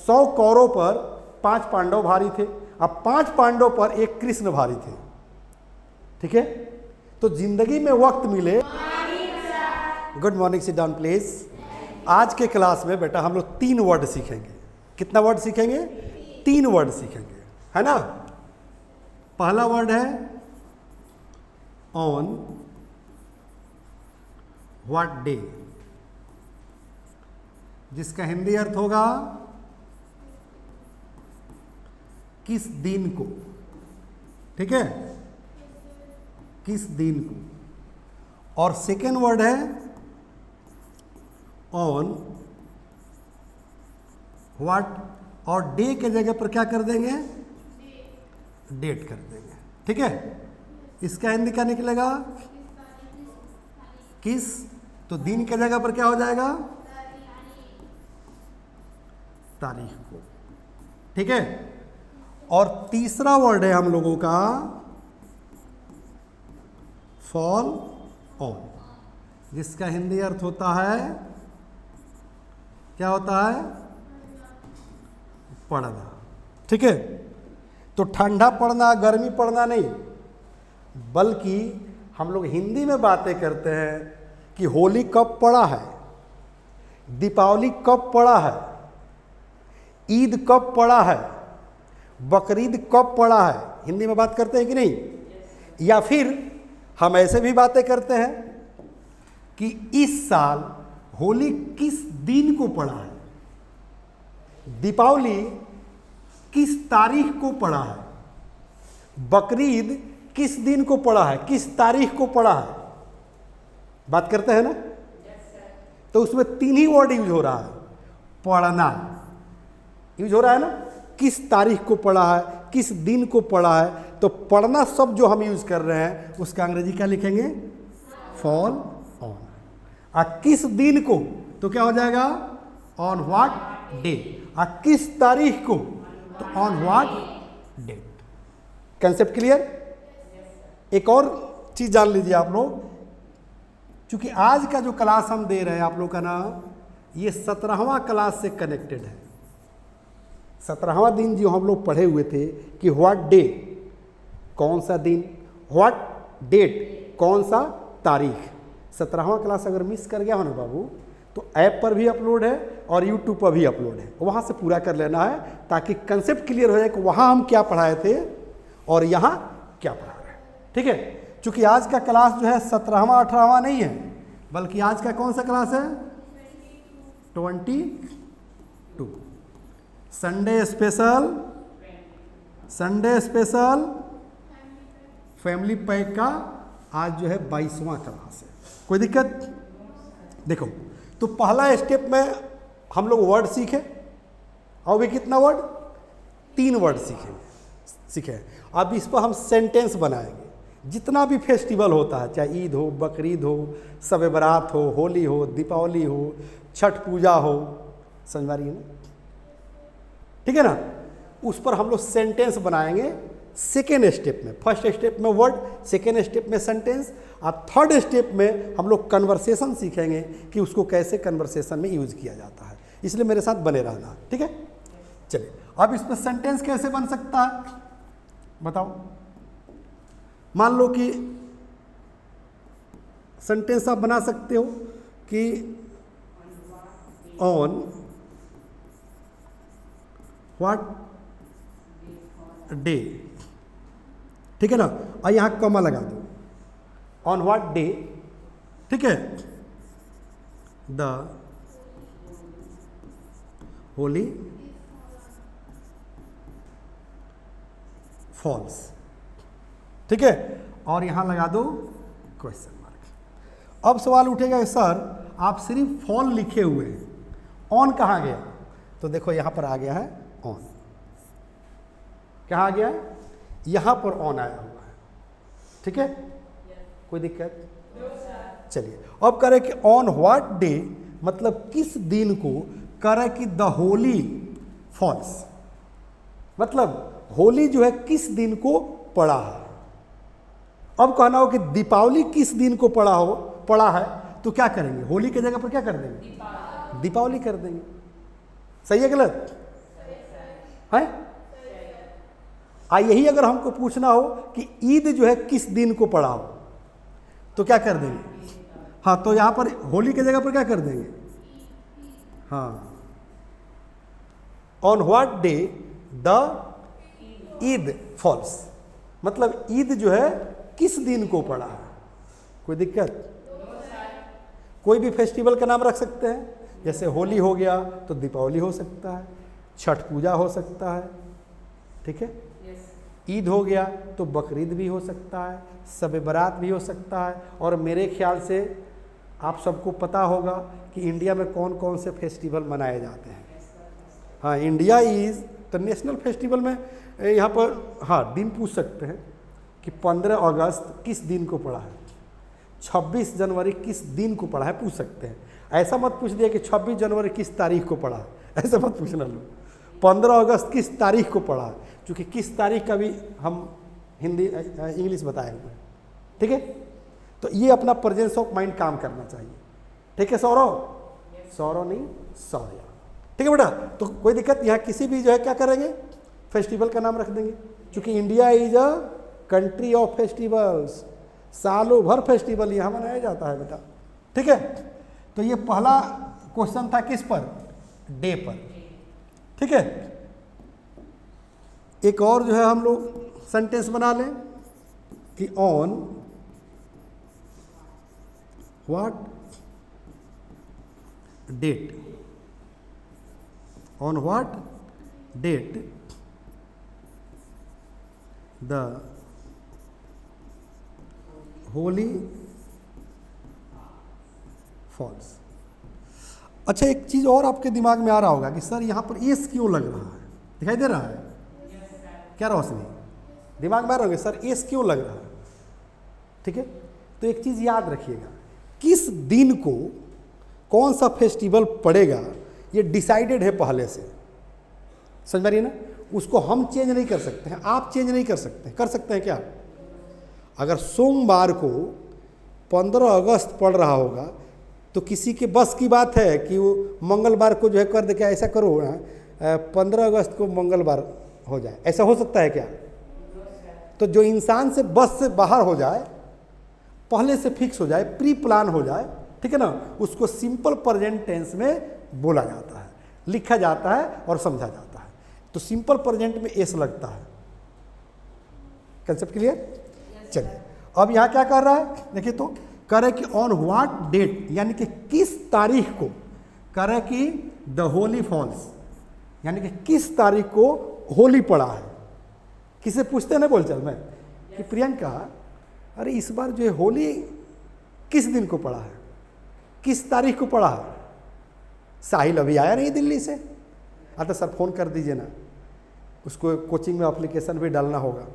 100 कौरवों पर 5 पांडव भारी थे, अब 5 पांडव पर 1 कृष्ण भारी थे। ठीक है, तो जिंदगी में वक्त मिले। Good morning, sit down please. आज के क्लास में बेटा हम लोग 3 वर्ड सीखेंगे। कितना वर्ड सीखेंगे? 3 वर्ड सीखेंगे, है ना। पहला वर्ड है ऑन व्हाट डे, जिसका हिंदी अर्थ होगा किस दिन को। ठीक है, किस दिन को। और सेकेंड वर्ड है ऑन व्हाट, और डे के जगह पर क्या कर देंगे? डेट कर देंगे। ठीक है, इसका हिंदी क्या निकलेगा? किस, तो दिन के जगह पर क्या हो जाएगा? तारीख को। ठीक है, और तीसरा वर्ड है हम लोगों का फॉल ऑन, जिसका हिंदी अर्थ होता है, क्या होता है? पड़ना। ठीक है, तो ठंडा पड़ना, गर्मी पड़ना नहीं, बल्कि हम लोग हिंदी में बातें करते हैं कि होली कब पड़ा है, दीपावली कब पड़ा है, ईद कब पड़ा है, बकरीद कब पड़ा है। हिंदी में बात करते हैं कि नहीं? या फिर हम ऐसे भी बातें करते हैं कि इस साल होली किस दिन को पड़ा है, दीपावली किस तारीख को पड़ा है, बकरीद किस दिन को पड़ा है, किस तारीख को पड़ा है। बात करते हैं ना। तो उसमें 3 ही वर्ड यूज हो रहा है। पढ़ना यूज हो रहा है ना, किस तारीख को पड़ा है, किस दिन को पड़ा है। तो पढ़ना शब्द जो हम यूज कर रहे हैं उसका अंग्रेजी क्या लिखेंगे? Fall on. और किस दिन को तो क्या हो जाएगा? On what day. और किस तारीख को तो on what date. Concept clear? एक और चीज जान लीजिए आप लोग, क्योंकि आज का जो क्लास हम दे रहे हैं आप लोग का ना, ये 17वां क्लास से कनेक्टेड है। 17वां दिन जो हम लोग पढ़े हुए थे कि व्हाट डे कौन सा दिन, व्हाट डेट कौन सा तारीख। 17वां क्लास अगर मिस कर गया हो ना बाबू, तो ऐप पर भी अपलोड है और यूट्यूब पर भी अपलोड है, वहाँ से पूरा कर लेना है, ताकि कंसेप्ट क्लियर हो जाए कि वहाँ हम क्या पढ़ाए थे और यहाँ क्या पढ़ा रहे हैं। ठीक है, क्योंकि आज का क्लास जो है 17वां 18वां नहीं है, बल्कि आज का कौन सा क्लास है? 22। Sunday special, Sunday special family pack का आज जो है 22वां क्लास है। कोई दिक्कत? देखो, तो पहला स्टेप में हम लोग वर्ड सीखे, और भी कितना वर्ड? 3 वर्ड सीखे। अब इस पर हम सेंटेंस बनाएंगे। जितना भी फेस्टिवल होता है, चाहे ईद हो, बकरीद हो, शब बारात हो, होली हो, दीपावली हो, छठ पूजा हो, समझ में आ रही है ना? ठीक है ना, उस पर हम लोग सेंटेंस बनाएंगे सेकेंड स्टेप में। फर्स्ट स्टेप में वर्ड, सेकेंड स्टेप में सेंटेंस, और थर्ड स्टेप में हम लोग कन्वर्सेशन सीखेंगे कि उसको कैसे कन्वर्सेशन में यूज किया जाता है। इसलिए मेरे साथ बने रहना। ठीक है, चलिए अब इसमें सेंटेंस कैसे बन सकता है बताओ। मान लो कि सेंटेंस आप बना सकते हो कि ऑन व्हाट डे। ठीक है ना, और यहां कॉमा लगा दो, ऑन व्हाट डे। ठीक है, द होली फॉल्स। ठीक है, और यहां लगा दो क्वेश्चन मार्क। अब सवाल उठेगा, सर आप सिर्फ फॉल लिखे हुए हैं, ऑन कहाँ गया? तो देखो यहां पर आ गया है ऑन। कहाँ आ गया है? यहां पर ऑन आया हुआ है। ठीक है, कोई दिक्कत? चलिए अब करें कि ऑन व्हाट डे, मतलब किस दिन को, करें कि द होली फॉल्स, मतलब होली जो है किस दिन को पड़ा है। अब कहना हो कि दीपावली किस दिन को पड़ा है, तो क्या करेंगे? होली के जगह पर क्या कर देंगे? दीपावली कर देंगे। सही है गलत? है? यही अगर हमको पूछना हो कि ईद जो है किस दिन को पड़ा हो तो क्या कर देंगे? हाँ, तो यहाँ पर होली की जगह पर क्या कर देंगे? हाँ, on what day the Eid falls, मतलब ईद जो है किस दिन को पड़ा है। कोई दिक्कत? कोई भी फेस्टिवल का नाम रख सकते हैं, जैसे होली हो गया तो दीपावली हो सकता है, छठ पूजा हो सकता है, ठीक है। ईद हो गया तो बकरीद भी हो सकता है, शब बारात भी हो सकता है। और मेरे ख्याल से आप सबको पता होगा कि इंडिया में कौन कौन से फेस्टिवल मनाए जाते हैं। हाँ, इंडिया इज़ तो नेशनल फेस्टिवल में यहाँ पर हाँ दिन पूछ सकते हैं कि 15 अगस्त किस दिन को पड़ा है, 26 जनवरी किस दिन को पड़ा है, पूछ सकते हैं। ऐसा मत पूछ दिया कि 26 जनवरी किस तारीख को पड़ा है, ऐसा मत पूछना लो। 15 अगस्त किस तारीख को पड़ा है, क्योंकि किस तारीख का भी हम हिंदी इंग्लिश बताए हुए हैं, ठीक है। तो ये अपना प्रेजेंस ऑफ माइंड काम करना चाहिए, ठीक है। सौरव नहीं सौर्य, ठीक है बेटा। तो कोई दिक्कत, यहाँ किसी भी जो है क्या करेंगे, फेस्टिवल का नाम रख देंगे, क्योंकि India is a country of festivals. सालों भर फेस्टिवल यहाँ मनाया जाता है बेटा, ठीक है। तो ये पहला क्वेश्चन था किस पर? डे पर, ठीक है। एक और जो है हम लोग सेंटेंस बना लें कि on what date, on what date the Holi falls. अच्छा, एक चीज और आपके दिमाग में आ रहा होगा कि सर यहाँ पर एस क्यों लग रहा है, दिखाई दे रहा है क्या रोशनी? दिमाग में आ रहा होगा सर एस क्यों लग रहा है, ठीक है। तो एक चीज याद रखिएगा, किस दिन को कौन सा फेस्टिवल पड़ेगा ये डिसाइडेड है पहले से, समझ रही है ना। उसको हम चेंज नहीं कर सकते हैं, आप चेंज नहीं कर सकते हैं। कर सकते हैं क्या? अगर सोमवार को 15 अगस्त पड़ रहा होगा तो किसी के बस की बात है कि वो मंगलवार को जो है कर दे, क्या ऐसा करो 15 अगस्त को मंगलवार हो जाए, ऐसा हो सकता है क्या? तो जो इंसान से बस से बाहर हो जाए, पहले से फिक्स हो जाए, प्री प्लान हो जाए, ठीक है ना, उसको सिंपल प्रेजेंट टेंस में बोला जाता है, लिखा जाता है और समझा जाता है। तो सिंपल प्रेजेंट में एस लगता है। Concept clear? चलिए, अब यहाँ क्या कर रहा है देखिए, तो कह रहे कि ऑन व्हाट डेट, यानी कि किस तारीख को, कह रहे कि द होली फॉल्स, यानी कि किस तारीख को होली पड़ा है। किसे पूछते हैं ना बोलचाल में कि प्रियंका, अरे इस बार जो है होली किस दिन को पड़ा है, किस तारीख को पड़ा है? साहिल अभी आया नहीं दिल्ली से, तो सर फोन कर दीजिए ना, उसको कोचिंग में एप्लीकेशन भी डालना होगा,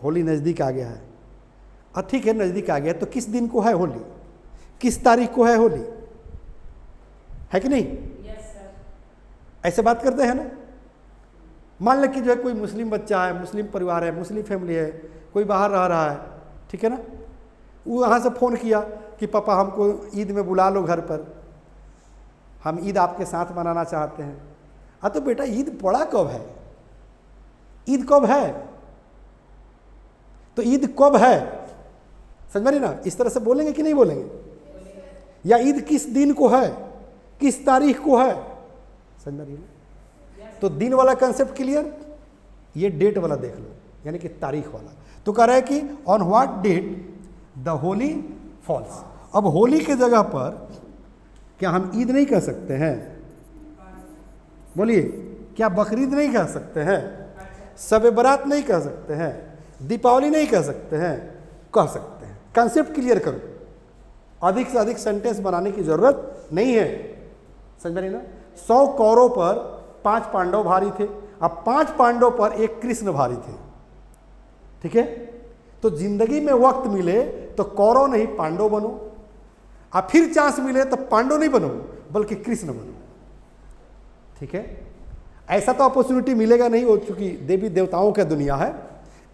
होली नज़दीक आ गया है। ठीक है, नज़दीक आ गया तो किस दिन को है होली, किस तारीख को है होली, है कि नहीं? Yes sir. ऐसे बात करते हैं ना। मान लें कि जो है कोई मुस्लिम बच्चा है, मुस्लिम परिवार है, मुस्लिम फैमिली है, कोई बाहर रह रहा है, ठीक है ना, वो वहाँ से फ़ोन किया कि पापा हमको ईद में बुला लो घर पर, हम ईद आपके साथ मनाना चाहते हैं। तो बेटा ईद पड़ा कब है, ईद कब है, तो ईद कब है, समझ रही ना। इस तरह से बोलेंगे कि नहीं बोलेंगे? या ईद किस दिन को है, किस तारीख को है, समझ रही ना। तो दिन वाला कंसेप्ट क्लियर, ये डेट वाला देख लो, यानी कि तारीख वाला। तो कह रहा है कि on what date the Holi falls. अब होली के जगह पर क्या हम ईद नहीं कह सकते हैं? बोलिए, क्या बकरीद नहीं कह सकते हैं? शब बारात नहीं कह सकते हैं? दीपावली नहीं कह सकते हैं? कह सकते हैं। कंसेप्ट क्लियर करो, अधिक से अधिक सेंटेंस बनाने की जरूरत नहीं है, समझ रही ना। 100 कौरों पर 5 पांडव भारी थे, अब 5 पांडव पर 1 कृष्ण भारी थे, ठीक है। तो जिंदगी में वक्त मिले तो कौरव नहीं पांडव बनो, अब फिर चांस मिले तो पांडव नहीं बनो बल्कि कृष्ण बनो, ठीक है। ऐसा तो अपॉर्चुनिटी मिलेगा नहीं, हो चूंकि देवी देवताओं की दुनिया है।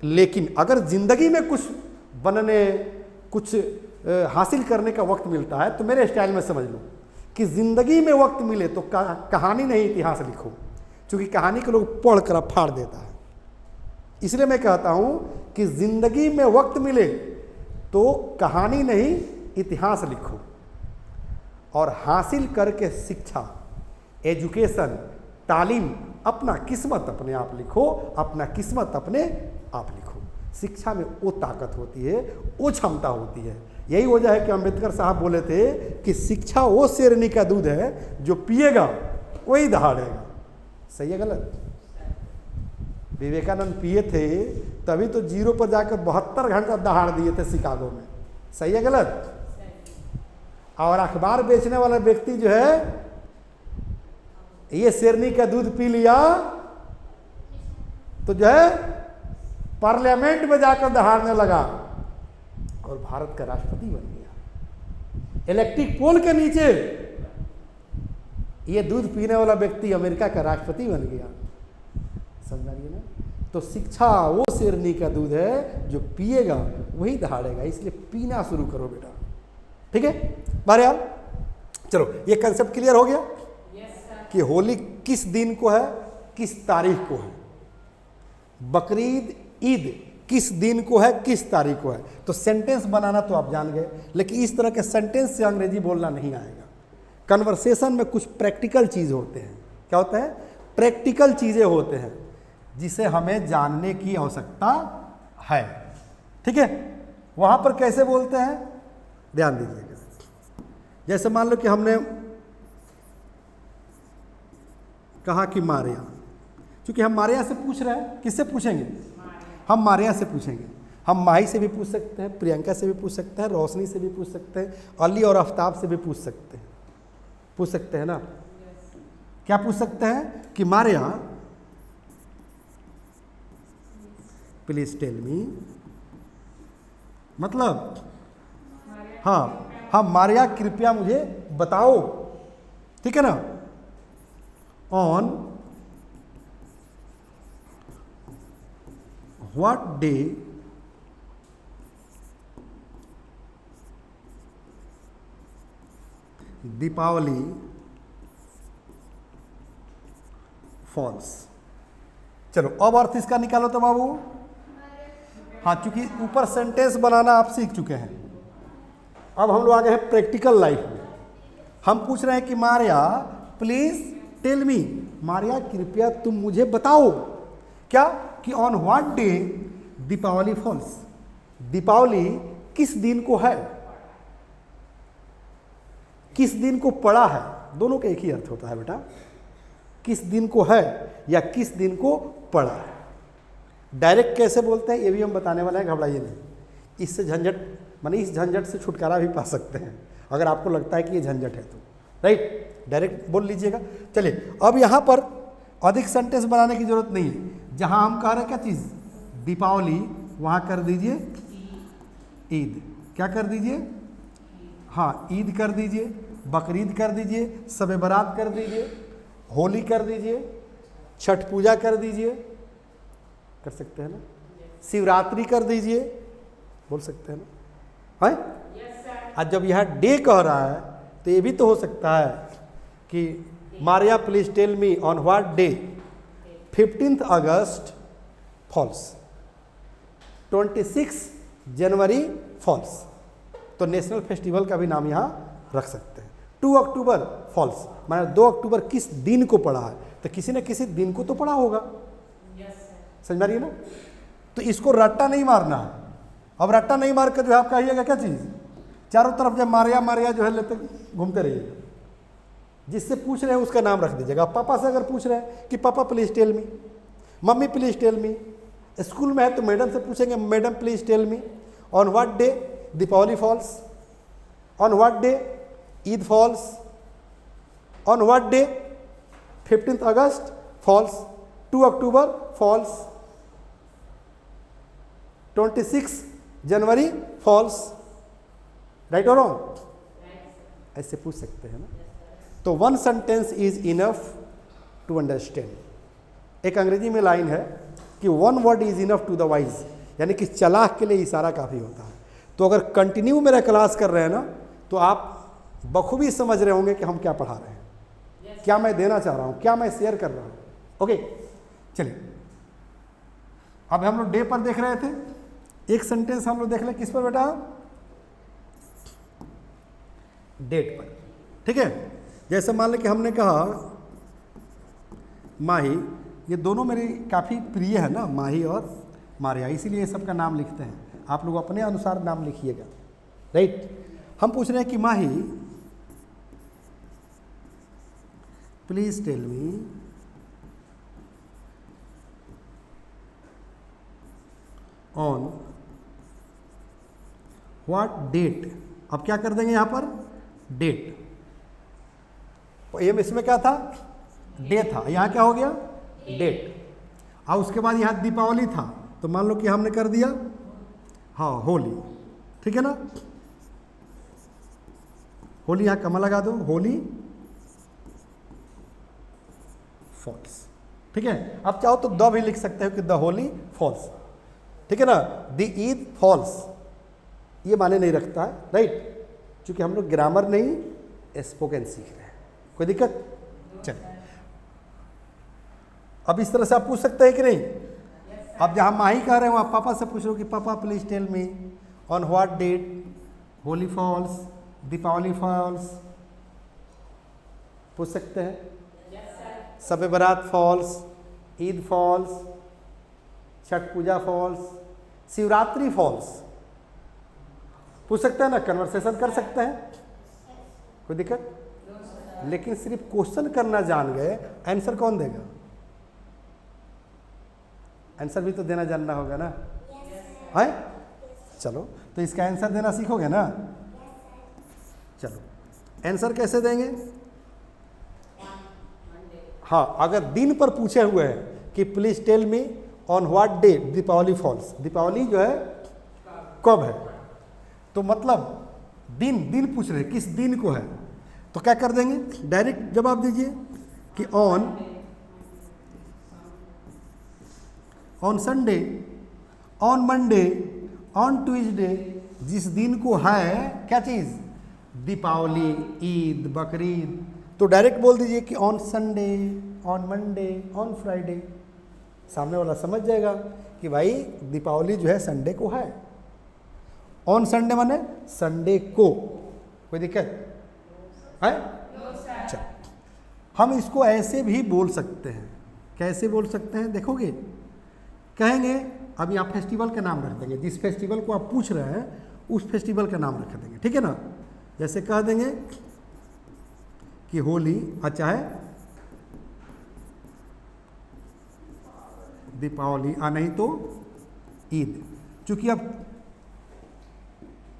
लेकिन अगर जिंदगी में कुछ बनने, कुछ हासिल करने का वक्त मिलता है, तो मेरे स्टाइल में समझ लो कि जिंदगी में वक्त मिले तो कहानी नहीं इतिहास लिखो, क्योंकि कहानी को लोग पढ़ कर फाड़ देता है। इसलिए मैं कहता हूं कि जिंदगी में वक्त मिले तो कहानी नहीं इतिहास लिखो, और हासिल करके शिक्षा, एजुकेशन, तालीम, अपना किस्मत अपने आप लिखो, अपना किस्मत अपने आप लिखो। शिक्षा में वो ताकत होती है, वो क्षमता होती है। यही वजह है कि अम्बेडकर साहब बोले थे कि शिक्षा वो शेरनी का दूध है जो पिएगा वही दहाड़ेगा। सही है गलत? विवेकानंद पिए थे तभी तो जीरो पर जाकर 72 घंटा दहाड़ दिए थे शिकागो में। सही है गलत? और अखबार बेचने वाला व्यक्ति जो है ये शेरनी का दूध पी लिया तो जो है पार्लियामेंट में जाकर दहाड़ने लगा और भारत का राष्ट्रपति बन गया। इलेक्ट्रिक पोल के नीचे ये दूध पीने वाला व्यक्ति अमेरिका का राष्ट्रपति बन गया। समझ रही है ना? तो शिक्षा वो शेरनी का दूध है जो पिएगा वही दहाड़ेगा, इसलिए पीना शुरू करो बेटा। ठीक है बारे यार, चलो ये कंसेप्ट क्लियर हो गया कि होली किस दिन को है, किस तारीख को है। बकरीद ईद किस दिन को है, किस तारीख को है। तो सेंटेंस बनाना तो आप जान गए, लेकिन इस तरह के सेंटेंस से अंग्रेजी बोलना नहीं आएगा। कन्वर्सेशन में कुछ प्रैक्टिकल चीज़ होते हैं। क्या होते हैं? प्रैक्टिकल चीज़ें होते हैं जिसे हमें जानने की आवश्यकता है। ठीक है, वहाँ पर कैसे बोलते हैं ध्यान दीजिएगा। जैसे मान लो कि हमने कहा कि मारिया, क्योंकि हम मारिया से पूछ रहे हैं, किससे पूछेंगे? हम मारिया से पूछेंगे। हम माही से भी पूछ सकते हैं, प्रियंका से भी पूछ सकते हैं, रोशनी से भी पूछ सकते हैं, अली और आफ्ताब से भी पूछ सकते हैं ना। क्या पूछ सकते हैं कि मारिया प्लीज टेल मी, मतलब हाँ मारिया कृपया मुझे बताओ। ठीक है ना? On what day Deepavali falls. चलो अब अर्थ इसका निकालो तो बाबू। हाँ, चूंकि ऊपर सेंटेंस बनाना आप सीख चुके हैं, अब हम लोग आ गए हैं प्रैक्टिकल लाइफ में। हम पूछ रहे हैं कि Maria please tell me, Maria कृपया तुम मुझे बताओ क्या कि on what day Deepavali falls, Deepavali किस दिन को है, किस दिन को पड़ा है। दोनों का एक ही अर्थ होता है बेटा, किस दिन को है या किस दिन को पड़ा है। डायरेक्ट कैसे बोलते हैं ये भी हम बताने वाले हैं, घबराइए नहीं। इससे झंझट माने इस झंझट से छुटकारा भी पा सकते हैं अगर आपको लगता है कि ये झंझट है तो। राइट, डायरेक्ट बोल लीजिएगा। चलिए अब यहाँ पर अधिक सेंटेंस बनाने की जरूरत नहीं है। जहाँ हम कह रहे हैं क्या चीज़, दीपावली, वहाँ कर दीजिए ईद। क्या कर दीजिए? हाँ, ईद कर दीजिए, बकरीद कर दीजिए, शब बारात कर दीजिए, होली कर दीजिए, छठ पूजा कर दीजिए, कर सकते हैं ना, शिवरात्रि कर दीजिए, बोल सकते हैं ना। है आज जब यह डे कह रहा है तो ये भी तो हो सकता है कि Maria please tell me on what day 15 August falls, 26 January falls. तो नेशनल फेस्टिवल का भी नाम यहाँ रख सकते हैं। 2 अक्टूबर फॉल्स माने 2 अक्टूबर किस दिन को पड़ा है, तो किसी न किसी दिन को तो पड़ा होगा। समझ में आ रही है ना? तो इसको रट्टा नहीं मारना है। अब रट्टा नहीं मार कर जो है आप कहिएगा क्या चीज़, चारों तरफ जब मारिया मारिया जो है लेते घूमते रहिएगा। जिससे पूछ रहे हैं उसका नाम रख दीजिएगा। पापा से अगर पूछ रहे हैं कि पापा प्लीज टेल मी, मम्मी प्लीज टेल मी, स्कूल में है तो मैडम से पूछेंगे madam please tell me on what day Deepavali falls, on what day Eid falls, on what day 15 August falls, 2 October falls, 26 January falls. Right और रॉन्ग? ऐसे पूछ सकते हैं ना। तो one sentence is enough to understand. एक अंग्रेजी में लाइन है कि one word is enough to the wise, यानी कि चालाक के लिए इशारा काफ़ी होता है। तो अगर कंटिन्यू मेरा क्लास कर रहे हैं ना तो आप बखूबी समझ रहे होंगे कि हम क्या पढ़ा रहे हैं, क्या मैं देना चाह रहा हूँ, क्या मैं शेयर कर रहा हूँ। ओके, चलिए अब हम लोग डे पर देख रहे थे। एक सेंटेंस हम लोग देख ले किस पर बेटा, डेट पर। ठीक है, जैसे मान लें कि हमने कहा माही, ये दोनों मेरी काफ़ी प्रिय है ना, माही और मारिया, इसीलिए ये सब का नाम लिखते हैं। आप लोग अपने अनुसार नाम लिखिएगा, राइट। हम पूछ रहे हैं कि Mahi please tell me on what date. अब क्या कर देंगे यहां पर, डेट। ये इसमें क्या था, डे था, यहां क्या हो गया, डेट। और उसके बाद यहां दीपावली था, तो मान लो कि हमने कर दिया हाँ होली, ठीक है ना। होली यहां कमा लगा दो, होली फॉल्स, ठीक है। अब चाहो तो द भी लिख सकते हो कि द होली फॉल्स, ठीक है ना। द ईद फॉल्स, ये माने नहीं रखता है, राइट, क्योंकि हम लोग ग्रामर नहीं स्पोकन सीख रहे हैं। कोई दिक्कत, चलिए अब इस तरह से आप पूछ सकते हैं कि नहीं। अब जहां माही कह रहे हो, आप पापा से पूछ रहे हो कि पापा please tell me on what date Holi falls, Deepawali falls, पूछ सकते हैं। Shab Barat falls, Eid falls, Chhath Puja falls, Shivratri falls, पूछ सकते हैं ना, कन्वर्सेशन कर सकते हैं, कोई दिक्कत। लेकिन सिर्फ क्वेश्चन करना जान गए, आंसर कौन देगा, आंसर भी तो देना जानना होगा ना, है। चलो तो इसका आंसर देना सीखोगे ना। चलो आंसर कैसे देंगे, हाँ, अगर दिन पर पूछे हुए हैं कि please tell me on what day Deepavali falls, Deepavali जो है कब है, तो मतलब दिन पूछ रहे किस दिन को है, तो क्या कर देंगे, डायरेक्ट जवाब दीजिए कि on Sunday, on Monday, on Tuesday, जिस दिन को है क्या चीज़, दीपावली, ईद, बकरीद, तो डायरेक्ट बोल दीजिए कि on Sunday, on Monday, on Friday. सामने वाला समझ जाएगा कि भाई दीपावली जो है संडे को है। ऑन संडे माने संडे को, कोई दिक्कत है। चल हम इसको ऐसे भी बोल सकते हैं, कैसे बोल सकते हैं देखोगे, कहेंगे अब यहाँ फेस्टिवल का नाम रख देंगे, जिस फेस्टिवल को आप पूछ रहे हैं उस फेस्टिवल का नाम रख देंगे, ठीक है ना। जैसे कह देंगे कि होली, अच्छा है दीपावली, नहीं तो ईद। चूंकि अब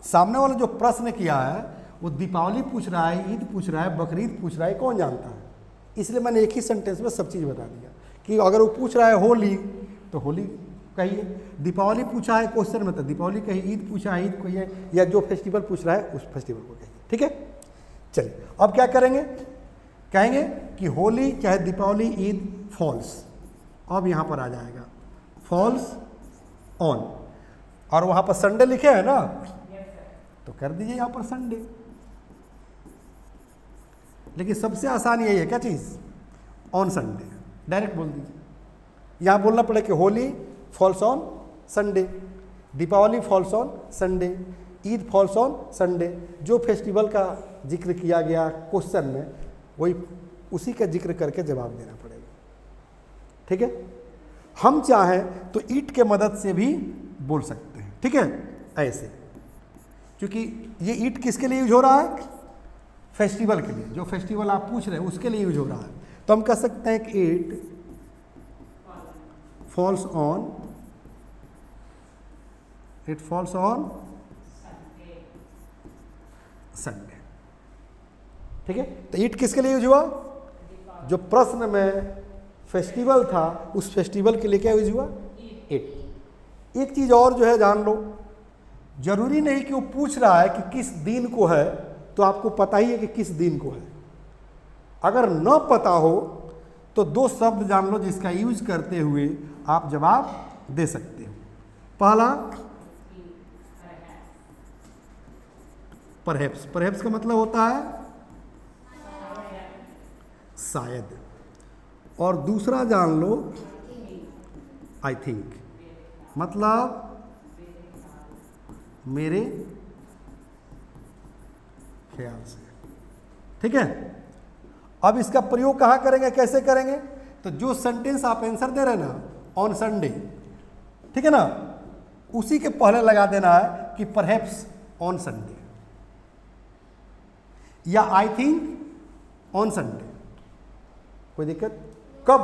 सामने वाला जो प्रश्न किया है वो दीपावली पूछ रहा है, ईद पूछ रहा है, बकरीद पूछ रहा है, कौन जानता है। इसलिए मैंने एक ही सेंटेंस में सब चीज़ बता दिया कि अगर वो पूछ रहा है होली तो होली कहिए, दीपावली पूछा है क्वेश्चन में तो दीपावली कहिए, ईद पूछा है ईद कहिए, या जो फेस्टिवल पूछ रहा है उस फेस्टिवल को कहिए, ठीक है। चलिए अब क्या करेंगे, कहेंगे कि होली चाहे दीपावली, ईद फॉल्स। अब यहाँ पर आ जाएगा फॉल्स ऑन, और वहाँ पर संडे लिखे है ना, तो कर दीजिए यहाँ पर संडे। लेकिन सबसे आसान यही है, क्या चीज़, ऑन संडे, डायरेक्ट बोल दीजिए। यहाँ बोलना पड़े कि Holi falls on Sunday, Deepawali falls on Sunday, Eid falls on Sunday. जो फेस्टिवल का जिक्र किया गया क्वेश्चन में वही उसी का जिक्र करके जवाब देना पड़ेगा, ठीक है। हम चाहें तो ईट के मदद से भी बोल सकते हैं, ठीक है, ऐसे, क्योंकि ये ईट किसके लिए यूज हो रहा है, फेस्टिवल के लिए, जो फेस्टिवल आप पूछ रहे हैं उसके लिए यूज हो रहा है। तो हम कह सकते हैं कि it falls on, it falls on Sunday, ठीक है। तो ईट किसके लिए यूज हुआ, जो प्रश्न में फेस्टिवल था उस फेस्टिवल के लिए क्या यूज हुआ, ईट। एक चीज और जो है जान लो, जरूरी नहीं कि वो पूछ रहा है कि किस दिन को है, तो आपको पता ही है कि किस दिन को है। अगर न पता हो तो दो शब्द जान लो जिसका यूज करते हुए आप जवाब दे सकते हो। पहला परहैप्स, परहैप्स का मतलब होता है शायद, और दूसरा जान लो आई थिंक, मतलब मेरे ख्याल से। ठीक है, अब इसका प्रयोग कहाँ करेंगे, कैसे करेंगे? तो जो सेंटेंस आप आंसर दे रहे हैं ना, ऑन संडे, ठीक है ना, उसी के पहले लगा देना है कि परहैप्स ऑन संडे या आई थिंक ऑन संडे। कोई दिक्कत? कब?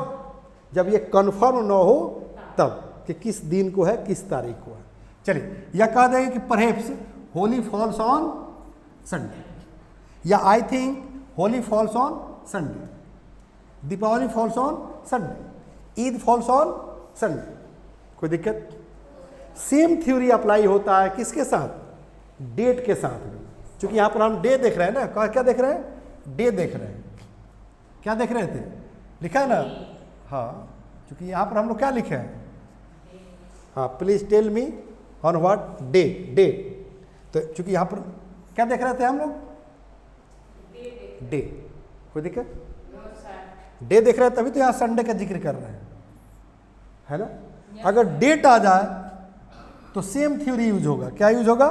जब ये कन्फर्म ना हो तब कि किस दिन को है, किस तारीख को है। चलिए, या कह देंगे कि perhaps Holi falls on Sunday, या I think Holi falls on Sunday, Deepawali falls on Sunday, Eid falls on Sunday. कोई दिक्कत? सेम थ्योरी अप्लाई होता है किसके साथ? डेट के साथ भी। क्योंकि यहाँ पर हम डे देख रहे हैं ना, क्या देख रहे हैं? डे देख रहे हैं। क्या देख रहे थे? लिखा है ना, हाँ, क्योंकि यहाँ पर हम लोग क्या लिखे हैं? हाँ, please tell me on what day, day. तो चूंकि यहाँ पर क्या देख रहे थे हम लोग? डे। कोई दिक्कत? डे देख रहे हैं तभी तो यहाँ संडे का जिक्र कर रहे हैं, है ना। अगर डेट आ जाए तो सेम थ्योरी यूज होगा। क्या यूज होगा?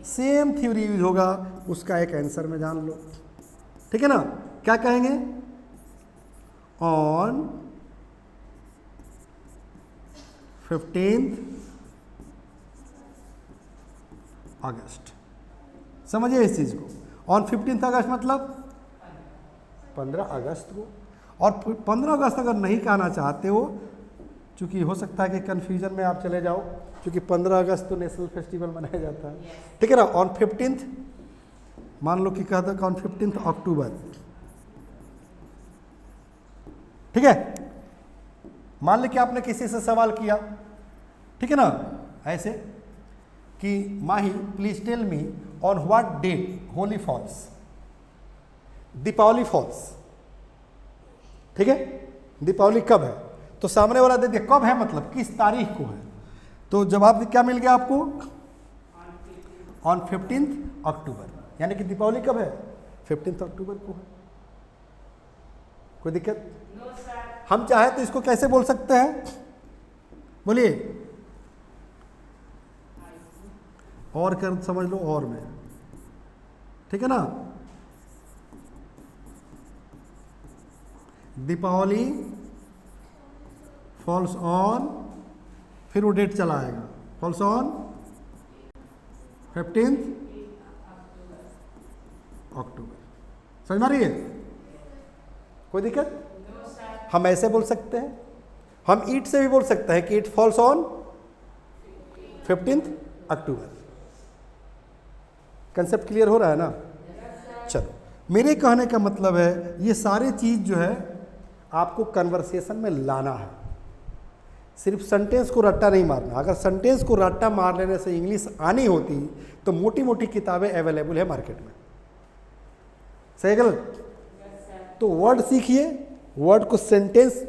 सेम थ्योरी यूज होगा। उसका एक आंसर में जान लो, ठीक है ना। क्या कहेंगे? ऑन 15 अगस्त। समझिए इस चीज को। ऑन 15 अगस्त मतलब 15 अगस्त को। और 15 अगस्त अगर नहीं कहना चाहते हो, क्योंकि हो सकता है कि कन्फ्यूजन में आप चले जाओ, क्योंकि 15 अगस्त तो नेशनल फेस्टिवल मनाया जाता है, ठीक है ना। ऑन 15 मान लो कि कहते हैं ऑन 15 अक्टूबर, ठीक है। मान लो कि आपने किसी से सवाल किया, ठीक है ना, ऐसे कि Mahi please tell me on what date Holi falls, Deepawali falls, ठीक है। दीपावली कब है? तो सामने वाला दे दिया कब है, मतलब किस तारीख को है। तो जवाब क्या मिल गया आपको? ऑन 15 अक्टूबर। यानी कि दीपावली कब है? 15 अक्टूबर को है। कोई दिक्कत? हम चाहे तो इसको कैसे बोल सकते हैं? बोलिए। और कर समझ लो, और में, ठीक है ना। दीपावली फॉल्स ऑन, फिर वो डेट चला आएगा, फॉल्स ऑन 15 अक्टूबर। समझ में आ रही है? कोई दिक्कत? हम ऐसे बोल सकते हैं, हम ईट से भी बोल सकते हैं कि it falls on 15 October. Concept clear हो रहा है ना? चलो, मेरे कहने का मतलब है ये सारी चीज जो है आपको कन्वर्सेशन में लाना है। सिर्फ सेंटेंस को रट्टा नहीं मारना। अगर सेंटेंस को रट्टा मार लेने से इंग्लिश आनी होती तो मोटी मोटी किताबें अवेलेबल है मार्केट में। सही गलत? तो वर्ड सीखिए, वर्ड को सेंटेंस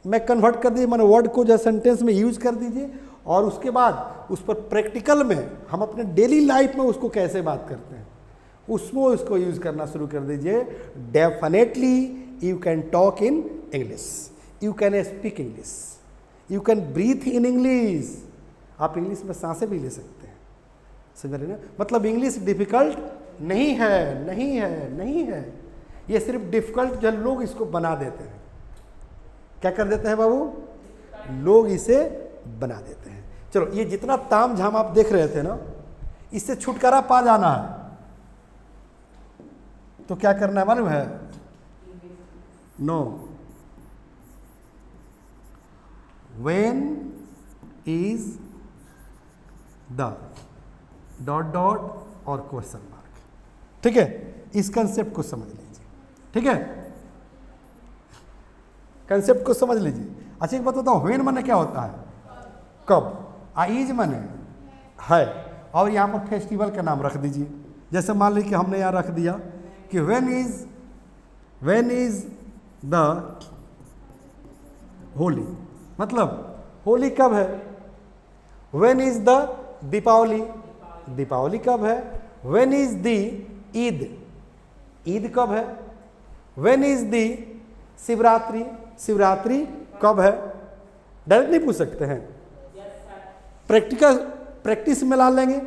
में कन्वर्ट कर दीजिए, माने वर्ड को जो सेंटेंस में यूज कर दीजिए, और उसके बाद उस पर प्रैक्टिकल में हम अपने डेली लाइफ में उसको कैसे बात करते हैं उसमें उसको यूज करना शुरू कर दीजिए। Definitely you can talk in English, you can speak English, you can breathe in English. आप इंग्लिश में सांसें भी ले सकते हैं। समझ रहे ना? मतलब इंग्लिश डिफिकल्ट नहीं है, नहीं है, नहीं है। ये सिर्फ डिफिकल्ट जो लोग इसको बना देते हैं। क्या कर देते हैं बाबू? लोग इसे बना देते हैं। चलो, ये जितना ताम झाम आप देख रहे थे ना, इससे छुटकारा पा जाना है तो क्या करना है मालूम है? No, when is the dot dot और क्वेश्चन मार्क, ठीक है। इस कंसेप्ट को समझ लीजिए, ठीक है। कंसेप्ट को समझ लीजिए। अच्छा, एक बात बताओ, व्हेन माने क्या होता है? कब। आइज माने है, और यहाँ पर फेस्टिवल का नाम रख दीजिए। जैसे मान लीजिए कि हमने यहाँ रख दिया कि व्हेन इज द होली, मतलब होली कब है। When is the Deepavali, Deepavali कब है। When is the Eid, Eid कब है। When is the Shivratri, Shivratri कब है? डायरेक्ट नहीं पूछ सकते हैं, प्रैक्टिस में ला लेंगे,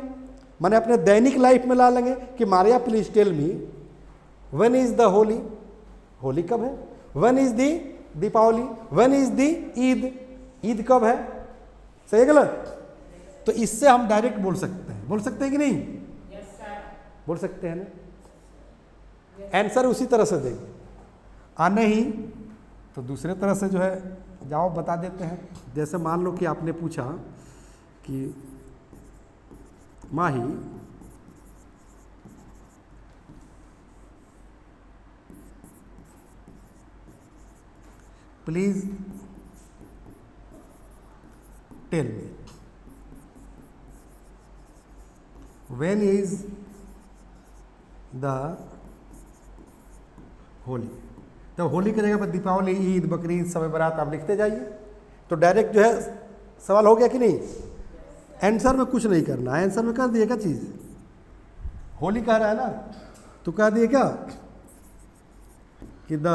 माने अपने दैनिक लाइफ में ला लेंगे कि Maria please tell me when is the Holi, Holi कब है? When is the Deepavali, when is the Eid, Eid कब है? सही है गलत? तो इससे हम डायरेक्ट बोल सकते हैं कि नहीं? बोल सकते हैं ना। आंसर उसी तरह से देंगे, नहीं तो दूसरे तरह से जो है जवाब बता देते हैं। जैसे मान लो कि आपने पूछा कि Mahi please tell me when is the Holi. जब होली की जगह पर दीपावली, ईद, बकरीद, शब बारात आप लिखते जाइए, तो डायरेक्ट जो है सवाल हो गया कि नहीं? आंसर में कुछ नहीं करना, आंसर में कर दिए क्या चीज़? होली कह रहा है ना, तो कह दिए क्या कि the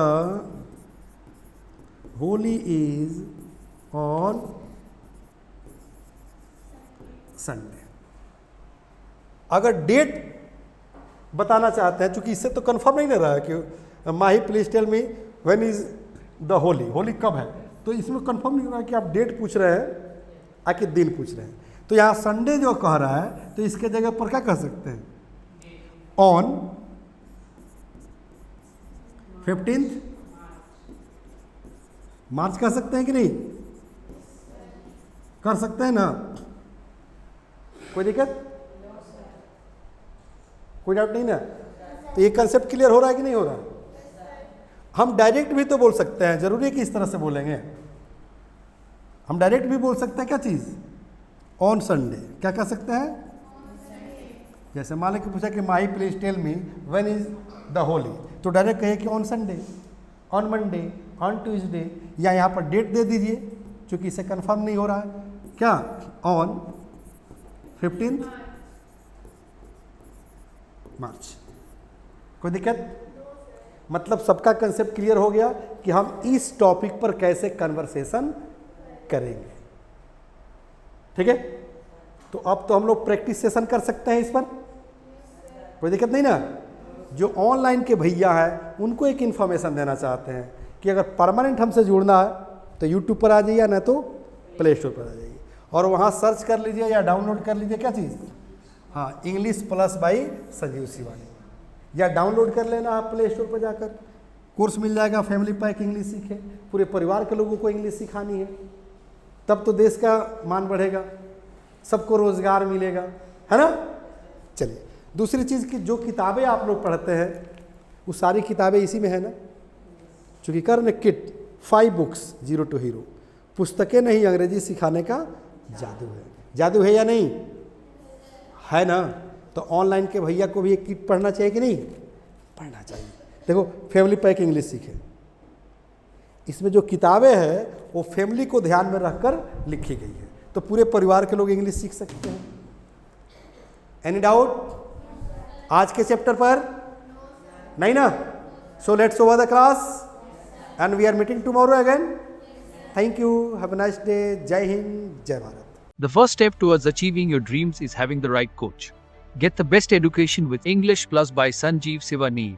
Holi is on Sunday. अगर डेट बताना चाहते हैं, चूंकि इससे तो कंफर्म नहीं ले रहा है कि Mahi please tell me when is the Holi, Holi कब है, तो इसमें कंफर्म नहीं हो रहा है कि आप डेट पूछ रहे हैं आके दिन पूछ रहे हैं। तो यहाँ संडे जो कह रहा है, तो इसके जगह पर क्या कह सकते हैं? ऑन 15 मार्च कह सकते हैं कि नहीं? कर सकते हैं ना, कोई दिक्कत, कोई डाउट नहीं ना? तो ये कंसेप्ट क्लियर हो रहा है कि नहीं हो रहा है? हम डायरेक्ट भी तो बोल सकते हैं, जरूरी है कि इस तरह से बोलेंगे। हम डायरेक्ट भी बोल सकते हैं क्या चीज़? On Sunday. क्या कह सकते हैं? जैसे मान लें कि पूछा कि Mahi please tell me when is the Holi, तो डायरेक्ट कहे कि on Sunday, on Monday, on Tuesday, या यहाँ पर डेट दे दीजिए, क्योंकि इसे कंफर्म नहीं हो रहा है। क्या? ऑन 15 मार्च। कोई दिक्कत? मतलब सबका कंसेप्ट क्लियर हो गया कि हम इस टॉपिक पर कैसे कन्वर्सेशन करेंगे। ठीक है, तो अब तो हम लोग प्रैक्टिस सेशन कर सकते हैं इस पर, कोई दिक्कत नहीं ना। जो ऑनलाइन के भैया हैं उनको एक इन्फॉर्मेशन देना चाहते हैं कि अगर परमानेंट हमसे जुड़ना है तो यूट्यूब पर आ जाइए, ना तो प्ले स्टोर पर आ जाइए और वहाँ सर्च कर लीजिए या डाउनलोड कर लीजिए क्या चीज़, हाँ, English plus by Sanjeev Shivani, या डाउनलोड कर लेना आप प्ले स्टोर पर जाकर, कोर्स मिल जाएगा फैमिली पैक इंग्लिश सीखे। पूरे परिवार के लोगों को इंग्लिश सिखानी है, तब तो देश का मान बढ़ेगा, सबको रोजगार मिलेगा, है ना। चलिए, दूसरी चीज़ की जो किताबें आप लोग पढ़ते हैं वो सारी किताबें इसी में है ना, चूँकि कर्ण किट 5 बुक्स 0 to हीरो, पुस्तकें नहीं अंग्रेजी सिखाने का जादू है। जादू है या नहीं है ना। तो ऑनलाइन के भैया को भी एक किट पढ़ना चाहिए कि नहीं? पढ़ना चाहिए। देखो, फैमिली पैक इंग्लिश सीखे, इसमें जो किताबें हैं वो फैमिली को ध्यान में रखकर लिखी गई है, तो पूरे परिवार के लोग इंग्लिश सीख सकते हैं। एनी डाउट आज के चैप्टर पर? नहीं ना। So let's over the class and we are meeting tomorrow again. Thank you, have a nice day. जय हिंद, जय Bharat. The first step towards achieving your dreams is having the right coach. Get the best education with English Plus by Sanjeev Sivani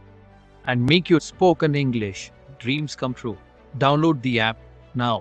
and make your spoken English dreams come true. Download the app now.